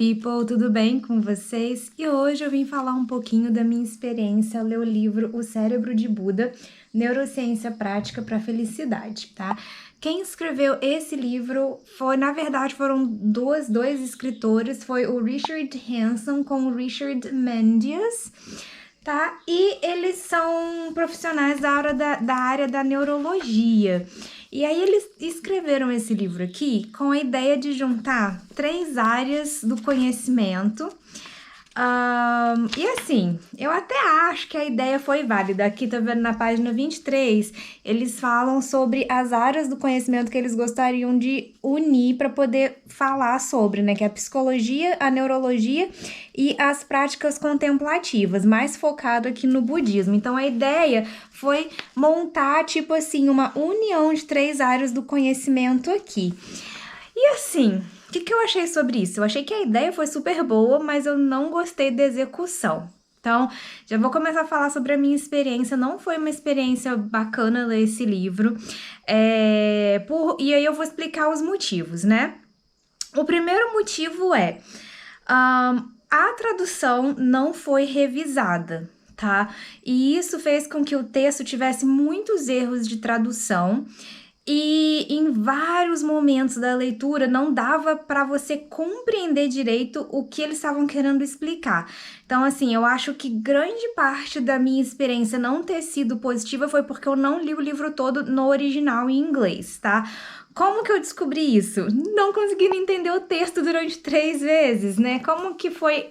people! Tudo bem com vocês? E hoje eu vim falar um pouquinho da minha experiência ao ler o livro O Cérebro de Buda, Neurociência Prática para a Felicidade, tá? Quem escreveu esse livro foi, na verdade, foram dois escritores, foi o Richard Hanson com o Richard Mendes, tá? E eles são profissionais da área da neurologia. E aí eles escreveram esse livro aqui com a ideia de juntar 3 áreas do conhecimento. E assim, eu até acho que a ideia foi válida. Aqui tá vendo na página 23, eles falam sobre as áreas do conhecimento que eles gostariam de unir para poder falar sobre, né? Que é a psicologia, a neurologia e as práticas contemplativas, mais focado aqui no budismo. Então a ideia foi montar, tipo assim, uma união de 3 áreas do conhecimento aqui. E assim, o que eu achei sobre isso? Eu achei que a ideia foi super boa, mas eu não gostei da execução. Então, já vou começar a falar sobre a minha experiência. Não foi uma experiência bacana ler esse livro. E aí eu vou explicar os motivos, né? O primeiro motivo é... a tradução não foi revisada, tá? E isso fez com que o texto tivesse muitos erros de tradução. E em vários momentos da leitura não dava para você compreender direito o que eles estavam querendo explicar. Então, assim, eu acho que grande parte da minha experiência não ter sido positiva foi porque eu não li o livro todo no original em inglês, tá? Como que eu descobri isso? Não conseguindo entender o texto durante 3 vezes, né? Como que foi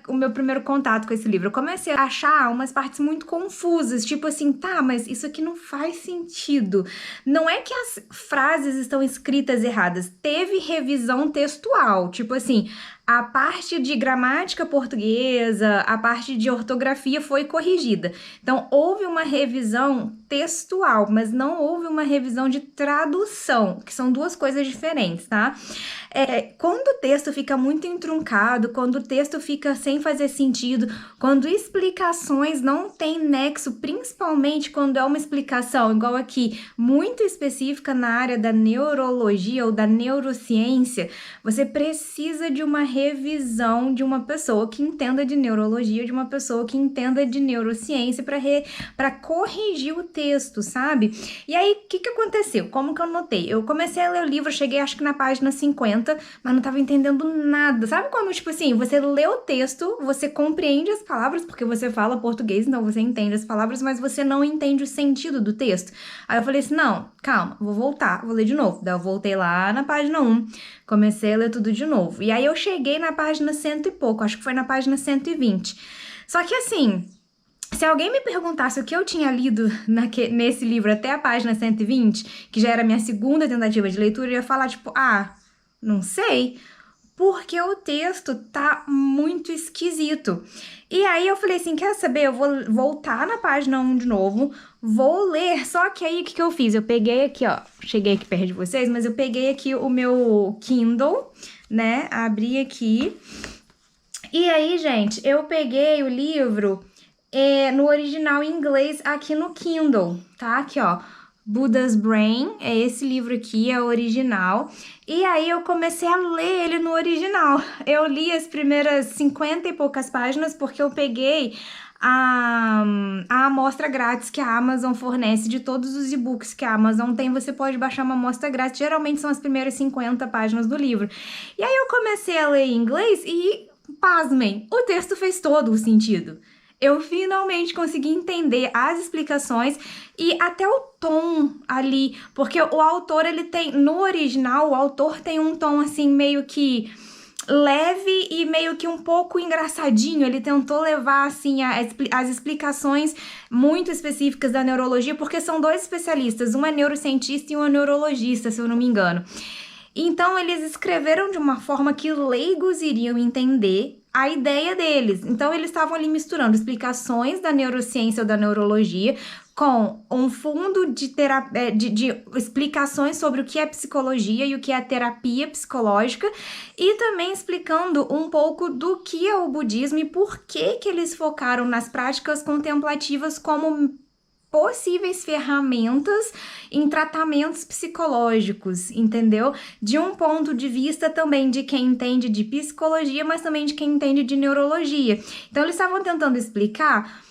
o meu primeiro contato com esse livro? Eu comecei a achar umas partes muito confusas, tipo assim, tá, mas isso aqui não faz sentido. Não é que as frases estão escritas erradas, teve revisão textual, tipo assim, a parte de gramática portuguesa, a parte de ortografia foi corrigida. Então, houve uma revisão textual, mas não houve uma revisão de tradução, que são 2 coisas diferentes, tá? Quando o texto fica muito entroncado, quando o texto fica sem fazer sentido, quando explicações não têm nexo, principalmente quando é uma explicação, igual aqui, muito específica na área da neurologia ou da neurociência, você precisa de uma revisão de uma pessoa que entenda de neurologia, de uma pessoa que entenda de neurociência para corrigir o texto, sabe? E aí, o que aconteceu? Como que eu notei? Eu comecei a ler o livro, cheguei acho que na página 50, mas não tava entendendo nada. Sabe quando, tipo assim, você lê o texto, você compreende as palavras, porque você fala português, então você entende as palavras, mas você não entende o sentido do texto. Aí eu falei assim, não, calma, vou voltar, vou ler de novo. Daí eu voltei lá na página 1, comecei a ler tudo de novo. E aí eu cheguei na página 100 e pouco, acho que foi na página 120. Só que assim, se alguém me perguntasse o que eu tinha lido nesse livro até a página 120, que já era a minha segunda tentativa de leitura, eu ia falar tipo, não sei, porque o texto tá muito esquisito. E aí eu falei assim, quer saber, eu vou voltar na página 1 de novo, vou ler, só que aí o que eu fiz? Eu peguei aqui, ó, cheguei aqui perto de vocês, mas eu peguei aqui o meu Kindle, né, abri aqui, e aí, gente, eu peguei o livro no original em inglês aqui no Kindle, tá? Aqui, ó, Buddha's Brain, é esse livro aqui, é o original. E aí eu comecei a ler ele no original. Eu li as primeiras 50 e poucas páginas porque eu peguei a amostra grátis que a Amazon fornece de todos os e-books que a Amazon tem. Você pode baixar uma amostra grátis, geralmente são as primeiras 50 páginas do livro. E aí eu comecei a ler em inglês e, pasmem, o texto fez todo o sentido. Eu finalmente consegui entender as explicações e até o tom ali, porque o autor, ele tem, no original, o autor tem um tom assim meio que leve e meio que um pouco engraçadinho. Ele tentou levar assim as explicações muito específicas da neurologia, porque são 2 especialistas, um é neurocientista e um é neurologista, se eu não me engano. Então, eles escreveram de uma forma que leigos iriam entender a ideia deles. Então, eles estavam ali misturando explicações da neurociência ou da neurologia com um fundo de explicações sobre o que é psicologia e o que é terapia psicológica, e também explicando um pouco do que é o budismo e por que eles focaram nas práticas contemplativas como possíveis ferramentas em tratamentos psicológicos, entendeu? De um ponto de vista também de quem entende de psicologia, mas também de quem entende de neurologia. Então, eles estavam tentando explicar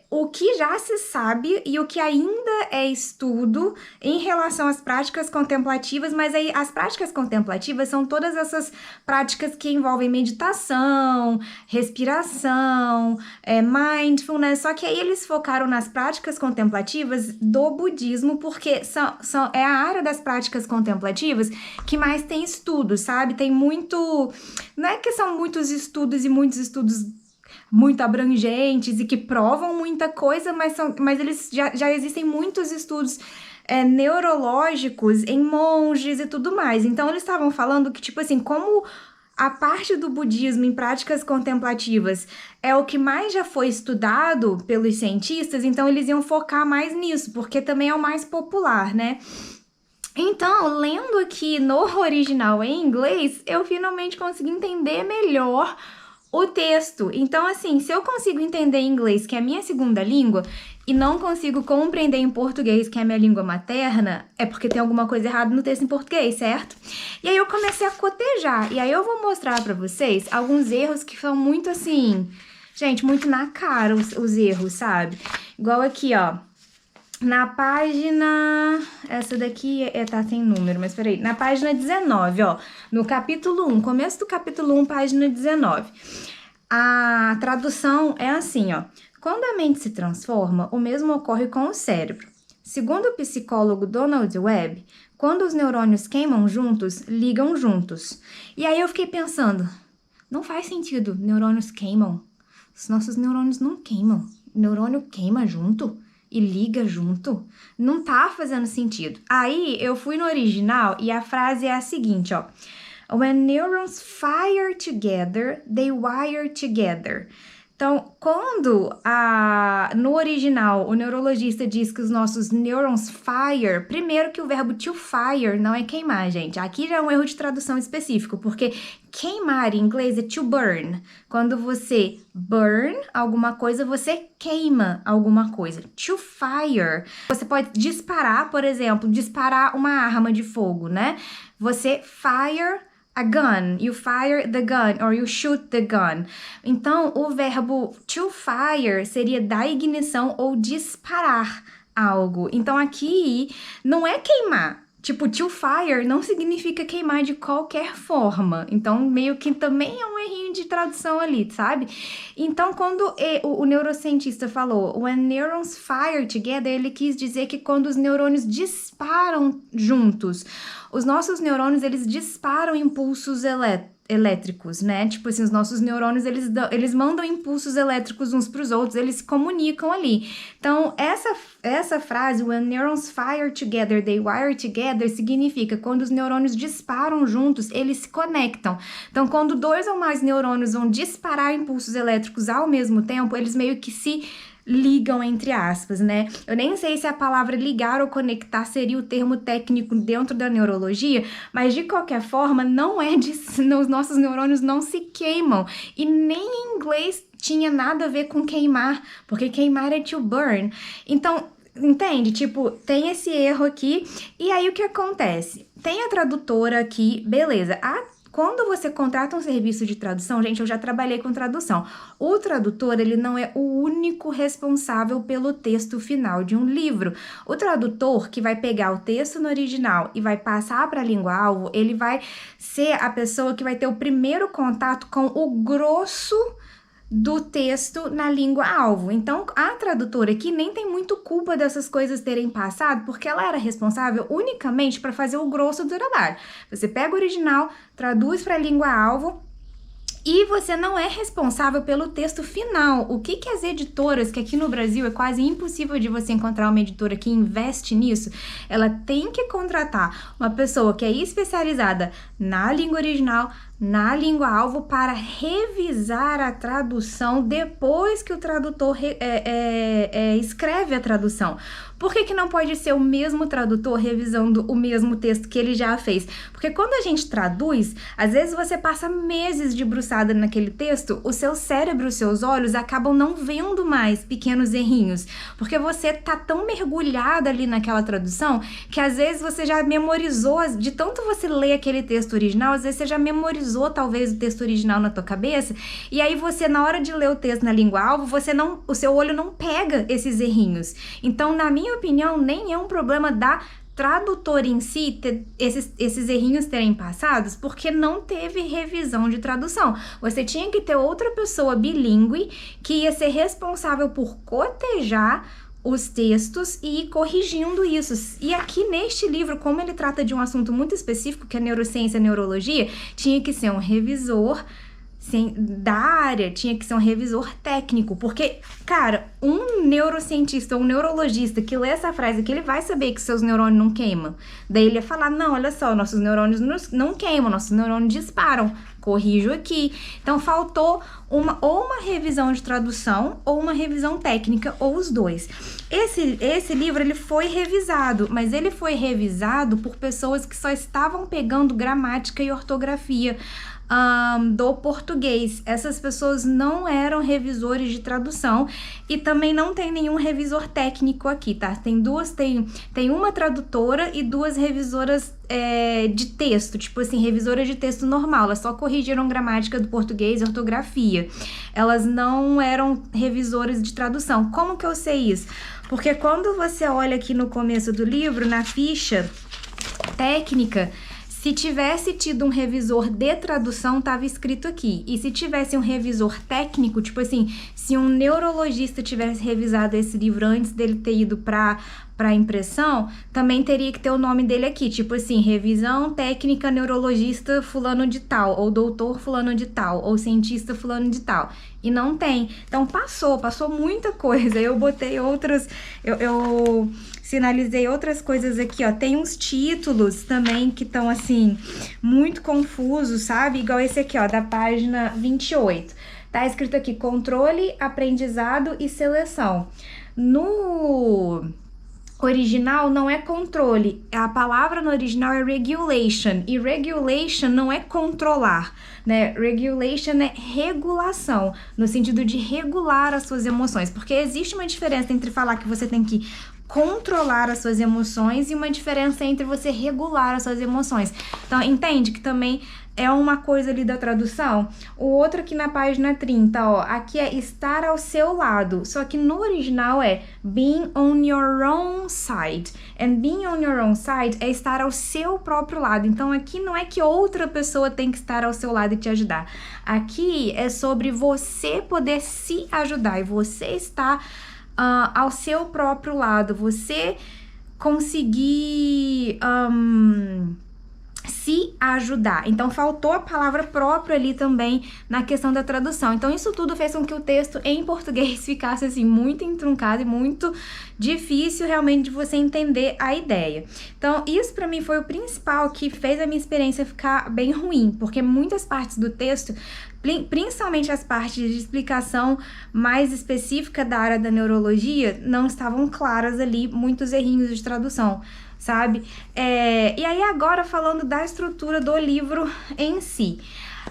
o que já se sabe e o que ainda é estudo em relação às práticas contemplativas, mas aí as práticas contemplativas são todas essas práticas que envolvem meditação, respiração, mindfulness, só que aí eles focaram nas práticas contemplativas do budismo, porque é a área das práticas contemplativas que mais tem estudos, sabe? Tem muito... Não é que são muitos estudos e muitos estudos muito abrangentes e que provam muita coisa, mas eles já existem muitos estudos neurológicos em monges e tudo mais. Então, eles estavam falando que, tipo assim, como a parte do budismo em práticas contemplativas é o que mais já foi estudado pelos cientistas, então eles iam focar mais nisso, porque também é o mais popular, né? Então, lendo aqui no original em inglês, eu finalmente consegui entender melhor o texto. Então, assim, se eu consigo entender inglês, que é a minha segunda língua, e não consigo compreender em português, que é a minha língua materna, é porque tem alguma coisa errada no texto em português, certo? E aí eu comecei a cotejar, e aí eu vou mostrar pra vocês alguns erros que são muito assim, gente, muito na cara os erros, sabe? Igual aqui, ó. Na página... Essa daqui tá sem número, mas peraí. Na página 19, ó. No capítulo 1, começo do capítulo 1, página 19. A tradução é assim, ó. Quando a mente se transforma, o mesmo ocorre com o cérebro. Segundo o psicólogo Donald Webb, quando os neurônios queimam juntos, ligam juntos. E aí eu fiquei pensando, não faz sentido, neurônios queimam. Os nossos neurônios não queimam. O neurônio queima junto e liga junto, não tá fazendo sentido. Aí eu fui no original e a frase é a seguinte, ó. When neurons fire together, they wire together. Então, quando no original o neurologista diz que os nossos neurons fire, primeiro que o verbo to fire não é queimar, gente. Aqui já é um erro de tradução específico, porque queimar em inglês é to burn. Quando você burn alguma coisa, você queima alguma coisa. To fire, você pode disparar, por exemplo, disparar uma arma de fogo, né? Você fire a gun, you fire the gun, or you shoot the gun. Então, o verbo to fire seria dar ignição ou disparar algo. Então, aqui não é queimar. Tipo, to fire não significa queimar de qualquer forma. Então, meio que também é um errinho de tradução ali, sabe? Então, quando o neurocientista falou when neurons fire together, ele quis dizer que quando os neurônios disparam juntos, os nossos neurônios, eles disparam impulsos elétricos, né? Tipo assim, os nossos neurônios, eles mandam impulsos elétricos uns para os outros, eles se comunicam ali. Então, essa frase, when neurons fire together, they wire together, significa quando os neurônios disparam juntos, eles se conectam. Então, quando 2 ou mais neurônios vão disparar impulsos elétricos ao mesmo tempo, eles meio que se ligam, entre aspas, né? Eu nem sei se a palavra ligar ou conectar seria o termo técnico dentro da neurologia, mas de qualquer forma, os nossos neurônios não se queimam. E nem em inglês tinha nada a ver com queimar, porque queimar é to burn. Então, entende? Tipo, tem esse erro aqui, e aí o que acontece? Tem a tradutora aqui, beleza. Quando você contrata um serviço de tradução, gente, eu já trabalhei com tradução. O tradutor, ele não é o único responsável pelo texto final de um livro. O tradutor, que vai pegar o texto no original e vai passar para a língua-alvo, ele vai ser a pessoa que vai ter o primeiro contato com o grosso do texto na língua-alvo. Então, a tradutora aqui nem tem muito culpa dessas coisas terem passado, porque ela era responsável unicamente para fazer o grosso do trabalho. Você pega o original, traduz para a língua-alvo, e você não é responsável pelo texto final. O que as editoras, que aqui no Brasil é quase impossível de você encontrar uma editora que investe nisso, ela tem que contratar uma pessoa que é especializada na língua original, na língua-alvo para revisar a tradução depois que o tradutor escreve a tradução. Por que não pode ser o mesmo tradutor revisando o mesmo texto que ele já fez? Porque quando a gente traduz, às vezes você passa meses debruçada naquele texto, o seu cérebro, os seus olhos acabam não vendo mais pequenos errinhos, porque você tá tão mergulhada ali naquela tradução que às vezes você já memorizou, de tanto você ler aquele texto original, às vezes você já memorizou talvez o texto original na tua cabeça, e aí você, na hora de ler o texto na língua-alvo, o seu olho não pega esses errinhos. Então, na minha opinião, nem é um problema da tradutora em si esses errinhos terem passados, porque não teve revisão de tradução. Você tinha que ter outra pessoa bilíngue que ia ser responsável por cotejar os textos e ir corrigindo isso. E aqui neste livro, como ele trata de um assunto muito específico, que é neurociência e neurologia, tinha que ser um revisor da área, tinha que ser um revisor técnico, porque, cara, um neurocientista ou um neurologista que lê essa frase aqui, ele vai saber que seus neurônios não queimam. Daí ele ia falar, não, olha só, nossos neurônios não queimam, nossos neurônios disparam, corrijo aqui. Então faltou ou uma revisão de tradução ou uma revisão técnica, ou os dois. Esse livro, ele foi revisado, mas ele foi revisado por pessoas que só estavam pegando gramática e ortografia do português. Essas pessoas não eram revisores de tradução e também não tem nenhum revisor técnico aqui, tá? Tem uma tradutora e duas revisoras de texto, tipo assim, revisoras de texto normal, elas só corrigiram gramática do português e ortografia. Elas não eram revisoras de tradução. Como que eu sei isso? Porque quando você olha aqui no começo do livro, na ficha técnica, se tivesse tido um revisor de tradução, estava escrito aqui. E se tivesse um revisor técnico, tipo assim, se um neurologista tivesse revisado esse livro antes dele ter ido para impressão, também teria que ter o nome dele aqui. Tipo assim, revisão técnica neurologista fulano de tal, ou doutor fulano de tal, ou cientista fulano de tal. E não tem. Então passou muita coisa. Eu botei outras... Eu sinalizei outras coisas aqui, ó. Tem uns títulos também que estão, assim, muito confusos, sabe? Igual esse aqui, ó, da página 28. Tá escrito aqui, controle, aprendizado e seleção. No original não é controle, a palavra no original é regulation, e regulation não é controlar, né? Regulation é regulação, no sentido de regular as suas emoções, porque existe uma diferença entre falar que você tem que controlar as suas emoções e uma diferença entre você regular as suas emoções. Então, entende que também é uma coisa ali da tradução? O outro aqui na página 30, ó, aqui é estar ao seu lado, só que no original é being on your own side. And being on your own side é estar ao seu próprio lado. Então, aqui não é que outra pessoa tem que estar ao seu lado e te ajudar. Aqui é sobre você poder se ajudar e você estar ao seu próprio lado, você conseguir se ajudar. Então, faltou a palavra própria ali também na questão da tradução. Então, isso tudo fez com que o texto em português ficasse, assim, muito entroncado e muito difícil realmente de você entender a ideia. Então, isso pra mim foi o principal que fez a minha experiência ficar bem ruim, porque muitas partes do texto, principalmente as partes de explicação mais específica da área da neurologia, não estavam claras ali, muitos errinhos de tradução, sabe? E aí agora falando da estrutura do livro em si.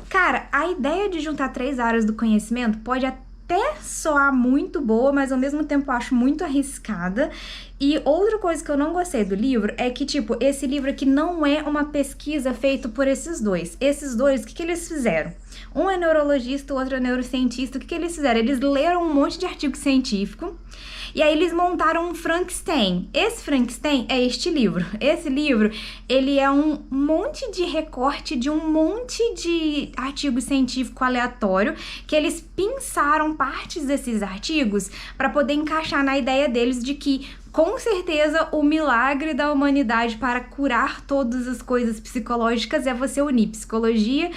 Cara, a ideia de juntar 3 áreas do conhecimento pode até soar muito boa, mas ao mesmo tempo eu acho muito arriscada. E outra coisa que eu não gostei do livro é que, tipo, esse livro aqui não é uma pesquisa feita por esses dois. Esses dois, o que eles fizeram? Um é neurologista, o outro é neurocientista. O que eles fizeram? Eles leram um monte de artigo científico e aí eles montaram um Frankenstein. Esse Frankenstein é este livro. Esse livro, ele é um monte de recorte de um monte de artigo científico aleatório que eles pinçaram partes desses artigos para poder encaixar na ideia deles de que com certeza o milagre da humanidade para curar todas as coisas psicológicas é você unir psicologia,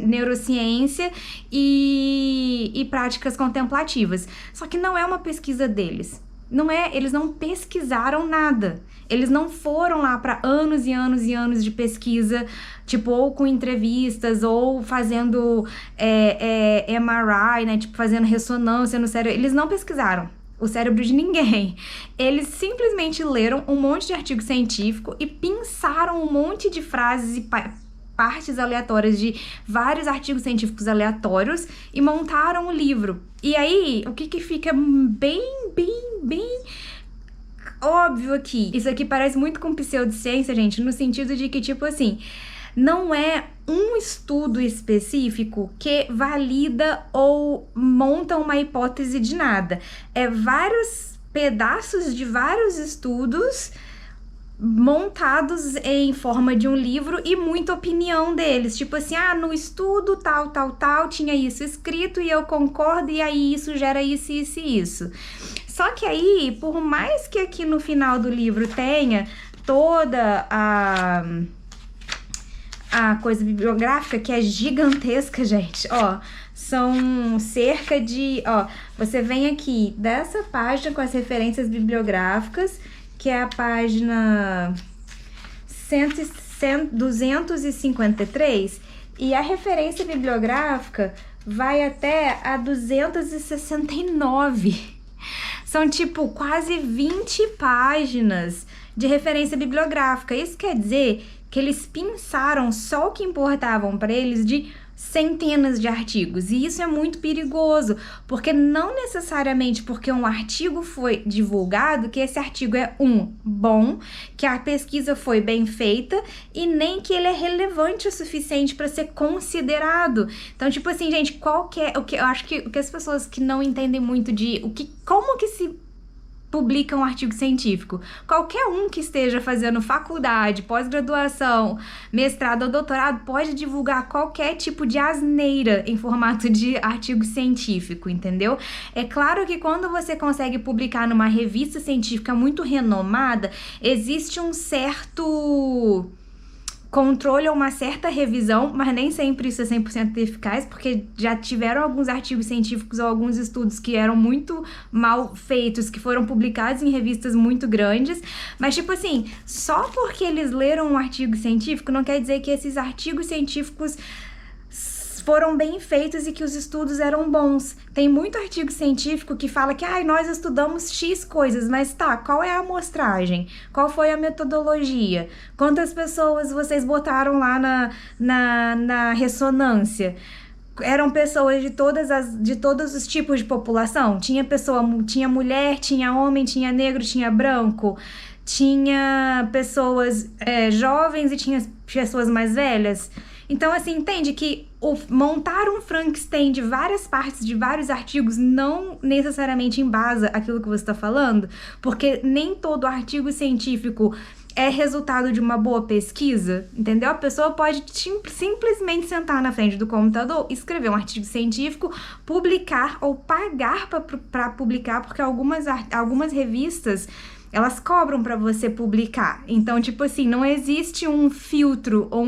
neurociência e práticas contemplativas. Só que não é uma pesquisa deles. eles não pesquisaram nada. Eles não foram lá para anos e anos e anos de pesquisa, tipo, ou com entrevistas, ou fazendo MRI, né, tipo, fazendo ressonância no cérebro. Eles não pesquisaram o cérebro de ninguém. Eles simplesmente leram um monte de artigo científico e pinçaram um monte de frases e partes aleatórias de vários artigos científicos aleatórios e montaram um livro. E aí, o que fica bem óbvio aqui? Isso aqui parece muito com pseudociência, gente, no sentido de que, tipo assim, não é um estudo específico que valida ou monta uma hipótese de nada. É vários pedaços de vários estudos montados em forma de um livro e muita opinião deles, tipo assim, no estudo tal, tinha isso escrito e eu concordo e aí isso gera isso, isso e isso. Só que aí, por mais que aqui no final do livro tenha toda a coisa bibliográfica, que é gigantesca, gente, ó, são cerca de, você vem aqui dessa página com as referências bibliográficas, que é a página 253, e a referência bibliográfica vai até a 269. São, tipo, quase 20 páginas de referência bibliográfica. Isso quer dizer que eles pinçaram só o que importavam para eles de centenas de artigos, e isso é muito perigoso, porque não necessariamente porque um artigo foi divulgado que esse artigo é bom, que a pesquisa foi bem feita e nem que ele é relevante o suficiente para ser considerado. Então, tipo assim, gente, eu acho que as pessoas que não entendem muito de como que se publica um artigo científico. Qualquer um que esteja fazendo faculdade, pós-graduação, mestrado ou doutorado pode divulgar qualquer tipo de asneira em formato de artigo científico, entendeu? É claro que quando você consegue publicar numa revista científica muito renomada, existe um certo controle ou uma certa revisão, mas nem sempre isso é 100% eficaz, porque já tiveram alguns artigos científicos ou alguns estudos que eram muito mal feitos, que foram publicados em revistas muito grandes, mas tipo assim, só porque eles leram um artigo científico não quer dizer que esses artigos científicos foram bem feitos e que os estudos eram bons. Tem muito artigo científico que fala que nós estudamos X coisas, mas qual é a amostragem? Qual foi a metodologia? Quantas pessoas vocês botaram lá na ressonância? Eram pessoas de todos os tipos de população? Tinha mulher, tinha homem, tinha negro, tinha branco, tinha pessoas jovens e tinha pessoas mais velhas. Então, assim, entende que montar um Frankenstein de várias partes, de vários artigos, não necessariamente embasa aquilo que você está falando, porque nem todo artigo científico é resultado de uma boa pesquisa, entendeu? A pessoa pode simplesmente sentar na frente do computador, escrever um artigo científico, publicar ou pagar para publicar, porque algumas revistas elas cobram para você publicar. Então, tipo assim, não existe um filtro ou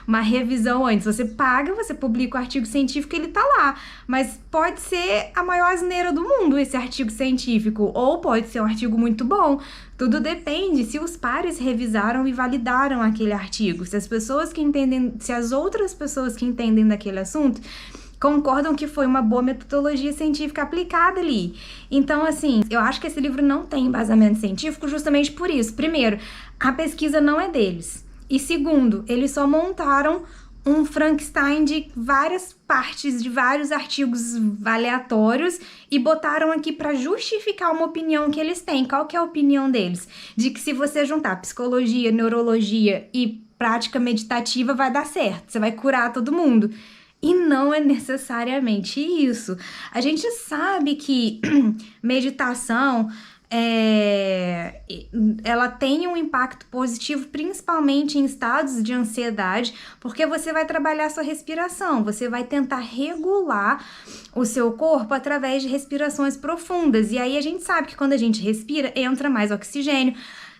uma revisão antes. Você paga, você publica o artigo científico e ele tá lá. Mas pode ser a maior asneira do mundo esse artigo científico, ou pode ser um artigo muito bom. Tudo depende se os pares revisaram e validaram aquele artigo. Se as outras pessoas que entendem daquele assunto concordam que foi uma boa metodologia científica aplicada ali. Então, assim, eu acho que esse livro não tem embasamento científico justamente por isso. Primeiro, a pesquisa não é deles. E segundo, eles só montaram um Frankenstein de várias partes, de vários artigos aleatórios e botaram aqui para justificar uma opinião que eles têm. Qual que é a opinião deles? De que se você juntar psicologia, neurologia e prática meditativa vai dar certo, você vai curar todo mundo. E não é necessariamente isso. A gente sabe que meditação ela tem um impacto positivo, principalmente em estados de ansiedade, porque você vai trabalhar sua respiração, você vai tentar regular o seu corpo através de respirações profundas. E aí a gente sabe que quando a gente respira, entra mais oxigênio.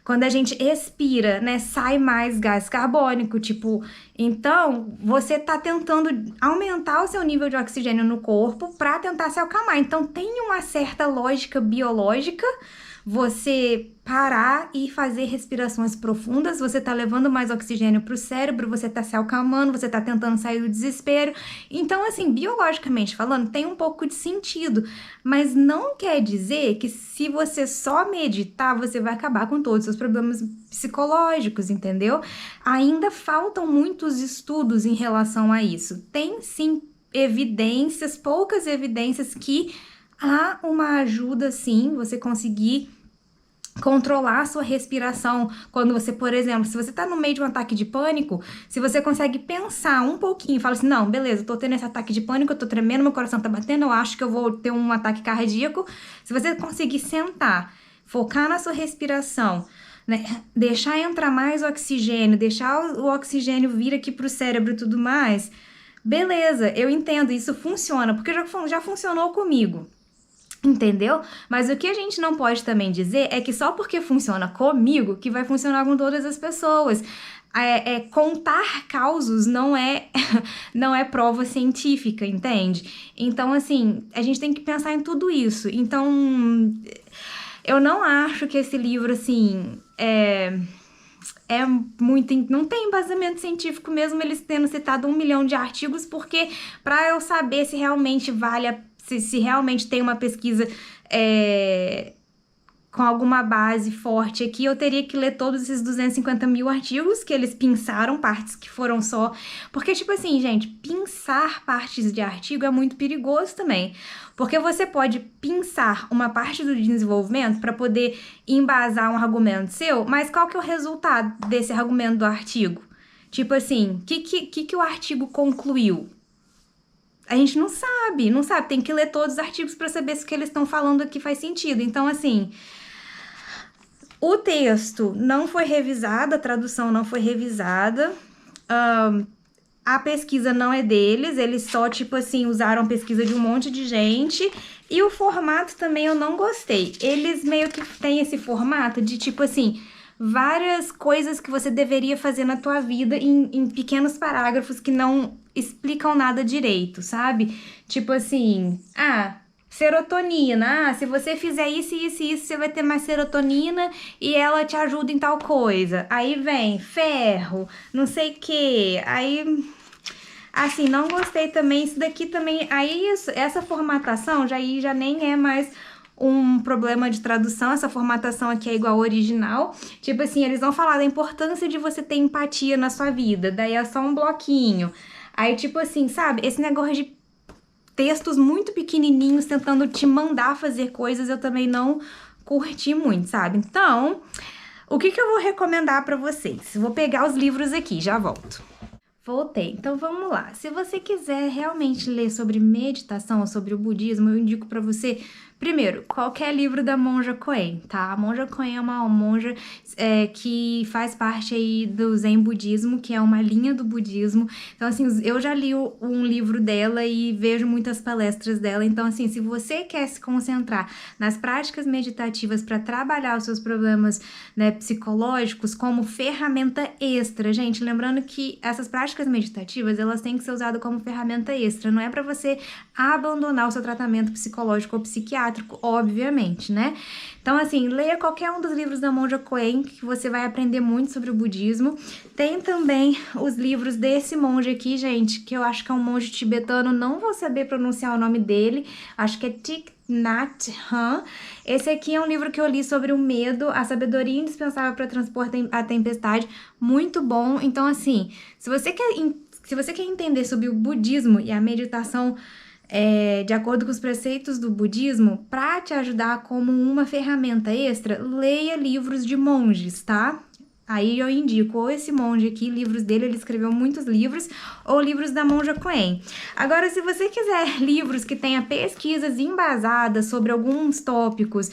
Quando a gente expira, né, sai mais gás carbônico, tipo, então você tá tentando aumentar o seu nível de oxigênio no corpo para tentar se acalmar. Então tem uma certa lógica biológica você parar e fazer respirações profundas, você tá levando mais oxigênio pro cérebro, você tá se acalmando, você tá tentando sair do desespero. Então, assim, biologicamente falando, tem um pouco de sentido, mas não quer dizer que se você só meditar, você vai acabar com todos os seus problemas psicológicos, entendeu? Ainda faltam muitos estudos em relação a isso. Tem sim evidências, poucas evidências que há uma ajuda sim, você conseguir controlar a sua respiração. Quando você, por exemplo, se você tá no meio de um ataque de pânico, se você consegue pensar um pouquinho, fala assim, não, beleza, eu tô tendo esse ataque de pânico, eu tô tremendo, meu coração tá batendo, eu acho que eu vou ter um ataque cardíaco. Se você conseguir sentar, focar na sua respiração, né, deixar entrar mais oxigênio, deixar o oxigênio vir aqui pro cérebro e tudo mais, beleza, eu entendo, isso funciona, porque já funcionou comigo. Entendeu? Mas o que a gente não pode também dizer é que só porque funciona comigo que vai funcionar com todas as pessoas. Contar causos não é não é prova científica, entende? Então, assim, a gente tem que pensar em tudo isso. Então, eu não acho que esse livro, assim, muito, não tem embasamento científico mesmo eles tendo citado 1 milhão de artigos, porque para eu saber se realmente se realmente tem uma pesquisa com alguma base forte aqui, eu teria que ler todos esses 250 mil artigos que eles pinçaram, partes que foram só... Porque, tipo assim, gente, pinçar partes de artigo é muito perigoso também. Porque você pode pinçar uma parte do desenvolvimento para poder embasar um argumento seu, mas qual que é o resultado desse argumento do artigo? Tipo assim, o que o artigo concluiu? A gente não sabe, tem que ler todos os artigos para saber se o que eles estão falando aqui faz sentido. Então, assim, o texto não foi revisado, a tradução não foi revisada, a pesquisa não é deles, eles só, tipo assim, usaram pesquisa de um monte de gente, e o formato também eu não gostei. Eles meio que têm esse formato de, tipo assim, várias coisas que você deveria fazer na tua vida em pequenos parágrafos que não explicam nada direito, sabe? Tipo assim, serotonina, se você fizer isso, isso e isso, você vai ter mais serotonina e ela te ajuda em tal coisa. Aí vem ferro, não sei o que, aí... Assim, não gostei também, isso daqui também... Aí essa formatação já nem é mais um problema de tradução, essa formatação aqui é igual ao original. Tipo assim, eles vão falar da importância de você ter empatia na sua vida, daí é só um bloquinho. Aí, tipo assim, sabe, esse negócio de textos muito pequenininhos tentando te mandar fazer coisas, eu também não curti muito, sabe? Então, o que eu vou recomendar pra vocês? Vou pegar os livros aqui, já volto. Voltei. Então vamos lá. Se você quiser realmente ler sobre meditação ou sobre o budismo, eu indico pra você, primeiro, qualquer livro da Monja Coen, tá? A Monja Coen é uma monja que faz parte aí do Zen budismo, que é uma linha do budismo. Então, assim, eu já li um livro dela e vejo muitas palestras dela. Então, assim, se você quer se concentrar nas práticas meditativas para trabalhar os seus problemas, né, psicológicos como ferramenta extra, gente, lembrando que essas práticas meditativas, elas têm que ser usadas como ferramenta extra, não é para você abandonar o seu tratamento psicológico ou psiquiátrico, obviamente, né? Então, assim, leia qualquer um dos livros da Monja Coen, que você vai aprender muito sobre o budismo. Tem também os livros desse monge aqui, gente, que eu acho que é um monge tibetano, não vou saber pronunciar o nome dele, acho que é Thich Nhat Hanh. Esse aqui é um livro que eu li sobre o medo, a sabedoria indispensável para transpor a tempestade, muito bom. Então, assim, se você quer entender sobre o budismo e a meditação de acordo com os preceitos do budismo, para te ajudar como uma ferramenta extra, leia livros de monges, tá? Aí eu indico ou esse monge aqui, livros dele, ele escreveu muitos livros, ou livros da Monja Coen. Agora, se você quiser livros que tenha pesquisas embasadas sobre alguns tópicos,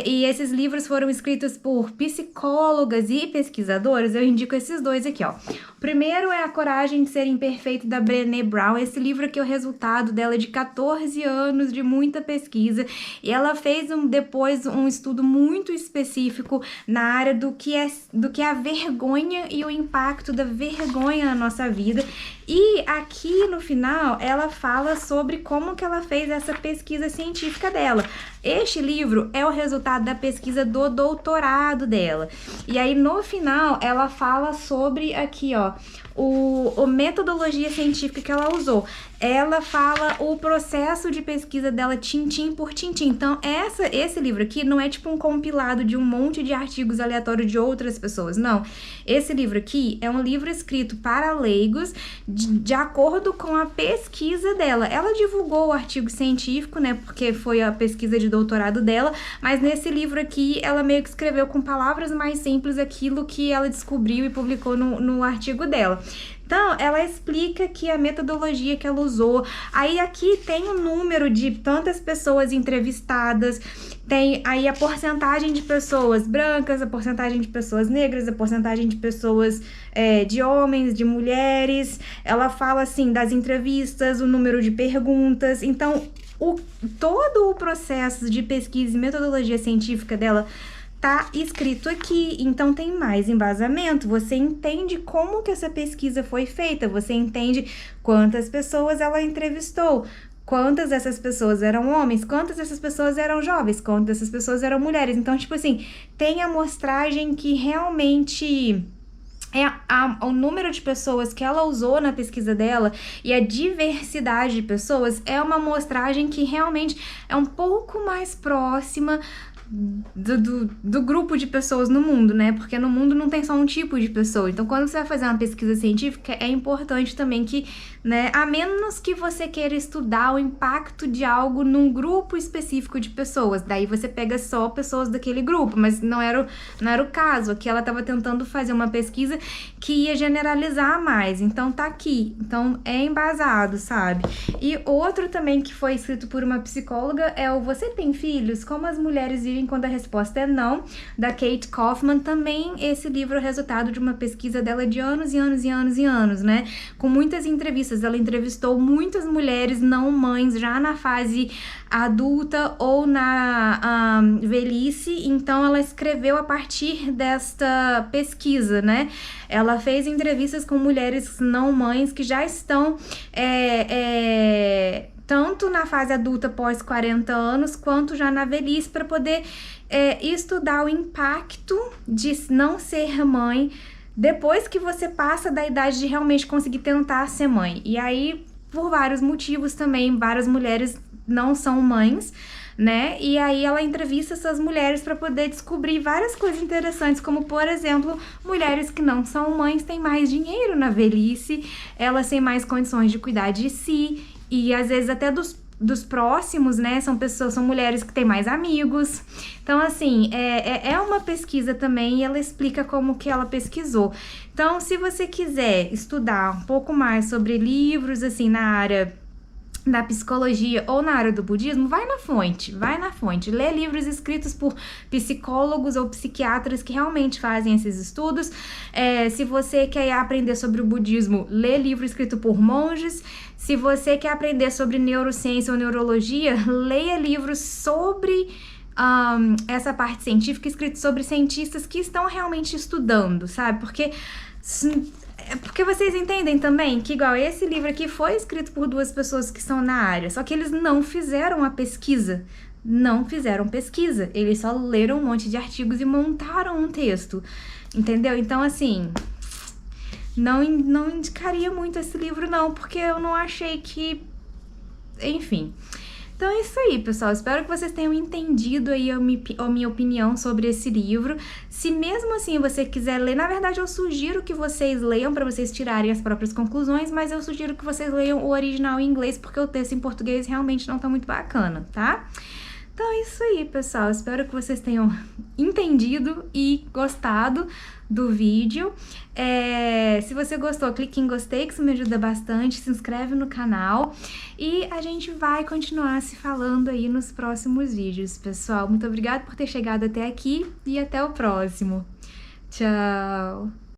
e esses livros foram escritos por psicólogas e pesquisadoras, eu indico esses dois aqui, ó. O primeiro é A Coragem de Ser Imperfeito, da Brené Brown. Esse livro aqui é o resultado dela de 14 anos de muita pesquisa, e ela fez depois um estudo muito específico na área do que é a vergonha e o impacto da vergonha na nossa vida. E aqui no final ela fala sobre como que ela fez essa pesquisa científica dela. Este livro é o resultado resultado da pesquisa do doutorado dela. E aí, no final, ela fala sobre aqui, ó, a metodologia científica que ela usou. Ela fala o processo de pesquisa dela tintim por tintim. Então, esse livro aqui não é tipo um compilado de um monte de artigos aleatórios de outras pessoas, não. Esse livro aqui é um livro escrito para leigos de acordo com a pesquisa dela. Ela divulgou o artigo científico, né, porque foi a pesquisa de doutorado dela, mas nesse livro aqui ela meio que escreveu com palavras mais simples aquilo que ela descobriu e publicou no artigo dela. Então, ela explica que a metodologia que ela usou, aí aqui tem o número de tantas pessoas entrevistadas, tem aí a porcentagem de pessoas brancas, a porcentagem de pessoas negras, a porcentagem de pessoas de homens, de mulheres, ela fala assim das entrevistas, o número de perguntas, então todo o processo de pesquisa e metodologia científica dela tá escrito aqui, então tem mais embasamento, você entende como que essa pesquisa foi feita, você entende quantas pessoas ela entrevistou, quantas dessas pessoas eram homens, quantas dessas pessoas eram jovens, quantas dessas pessoas eram mulheres, então, tipo assim, tem a amostragem que realmente o número de pessoas que ela usou na pesquisa dela e a diversidade de pessoas é uma amostragem que realmente é um pouco mais próxima do grupo de pessoas no mundo, né? Porque no mundo não tem só um tipo de pessoa. Então, quando você vai fazer uma pesquisa científica, é importante também que, né, a menos que você queira estudar o impacto de algo num grupo específico de pessoas, daí você pega só pessoas daquele grupo, mas não era o caso. Aqui ela estava tentando fazer uma pesquisa que ia generalizar mais. Então, tá aqui. Então, é embasado, sabe? E outro também que foi escrito por uma psicóloga é o Você Tem Filhos? Como as mulheres vivem quando a resposta é não, da Kate Kaufman. Também esse livro é resultado de uma pesquisa dela de anos e anos e anos e anos, né? Com muitas entrevistas. Ela entrevistou muitas mulheres não mães já na fase adulta ou na velhice, então ela escreveu a partir desta pesquisa, né? Ela fez entrevistas com mulheres não mães que já estão tanto na fase adulta pós 40 anos, quanto já na velhice, para poder estudar o impacto de não ser mãe depois que você passa da idade de realmente conseguir tentar ser mãe. E aí, por vários motivos também, várias mulheres não são mães, né? E aí ela entrevista essas mulheres para poder descobrir várias coisas interessantes, como, por exemplo, mulheres que não são mães têm mais dinheiro na velhice, elas têm mais condições de cuidar de si, e às vezes até dos próximos, né? São mulheres que têm mais amigos. Então, assim, é uma pesquisa também, e ela explica como que ela pesquisou. Então, se você quiser estudar um pouco mais sobre livros, assim, na área da psicologia ou na área do budismo, vai na fonte, lê livros escritos por psicólogos ou psiquiatras que realmente fazem esses estudos. Se você quer aprender sobre o budismo, lê livro escrito por monges. Se você quer aprender sobre neurociência ou neurologia, leia livros sobre essa parte científica, escritos sobre cientistas que estão realmente estudando, sabe? Porque vocês entendem também que, igual esse livro aqui, foi escrito por duas pessoas que são na área, só que eles não fizeram a pesquisa. Não fizeram pesquisa. Eles só leram um monte de artigos e montaram um texto. Entendeu? Então, assim, não indicaria muito esse livro, não, porque eu não achei que... Enfim... Então é isso aí, pessoal. Espero que vocês tenham entendido aí a minha opinião sobre esse livro. Se mesmo assim você quiser ler, na verdade eu sugiro que vocês leiam para vocês tirarem as próprias conclusões, mas eu sugiro que vocês leiam o original em inglês, porque o texto em português realmente não tá muito bacana, tá? Então é isso aí, pessoal. Espero que vocês tenham entendido e gostado do vídeo. Se você gostou, clique em gostei, que isso me ajuda bastante. Se inscreve no canal e a gente vai continuar se falando aí nos próximos vídeos, pessoal. Muito obrigada por ter chegado até aqui e até o próximo. Tchau!